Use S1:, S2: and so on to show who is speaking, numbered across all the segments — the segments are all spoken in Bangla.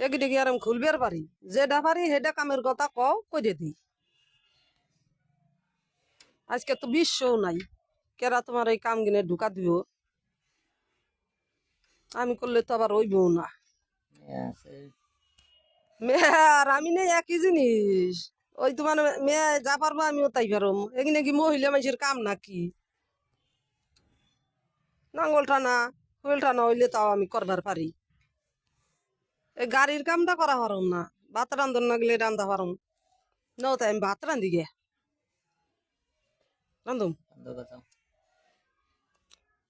S1: এগিয়ে গিয়ে আর খুলবার পারি, যেটা পারি সেটা কামের কথা কও করে দিই। আজকে তো বিশ্বও নাই, কেরা তোমার এই কাম গিনে ঢুকা দিও, আমি করলে তো আবার হইবও না। মেয়ে আর আমি নেই একই জিনিস। ওই তোমার মেয়ে যা পারবো আমিও তাই পারম, এখানে কি মহিলা মানুষের কাম নাকি? নাঙ্গল টানা হুইল টানা হইলে তাও আমি করবার পারি, এই গাড়ির কামটা করা পারম না। ভাত রান্ধন না গেলে রান্ধা পারম না, তাই আমি ভাত রান্ধি গে রান্ধুম।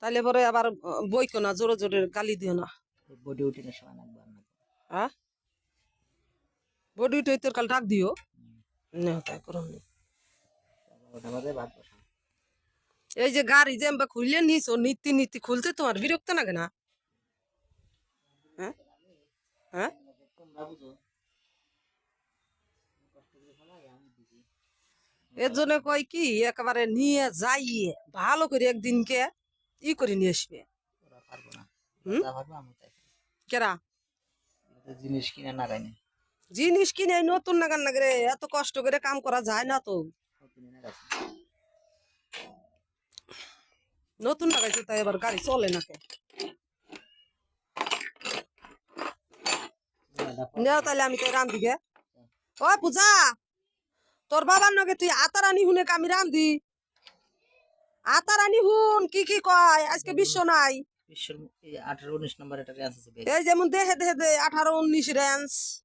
S1: তাইলে পরে আবার বইকো না, জোরে জোরে গালি দিও না।
S2: বডি উঠিনের সময় নাকবার না।
S1: হ্যাঁ, বডি উঠে তোর কাল ডাক দিও না, তাই করুন।
S2: ওটা বাদে ভাত বসা।
S1: এই যে গাড়ি যে আমরা খুললে নিছো, নীতি নীতি খুলতে তোমার বিরক্ত লাগে না? হ্যাঁ হ্যাঁ,
S2: তোমরা বুঝো
S1: এর জন্য কয় কি একেবারে নিয়ে যাইয়ে ভালো করে একদিনকে ই করে নিয়ে আসবে।
S2: ওরা পারবো না,
S1: হুম,
S2: যা পারবো আমি তাই।
S1: কেরা
S2: জিনিস কিনে না গাইনি,
S1: জিনিস কিনে নতুন নাগান নাগরে এত কষ্ট করে কাম করা যায় না তো। নতুন লাগাইছে তাই এবার গাড়ি চলে না কে। না তাহলে আমি তাই রান্ধি গে। ও পূজা, তোর বাবার নগে তুই আতার আনি হুনে আমি রান্ধি। আতার আনি হুন কি কি কয় আজকে বিশ্ব নাই।
S2: বিশ্বের 18-19 নম্বর একটা রেঞ্জ আছে।
S1: এই যেমন দেহে দেহে দে 18-19 রেঞ্জ।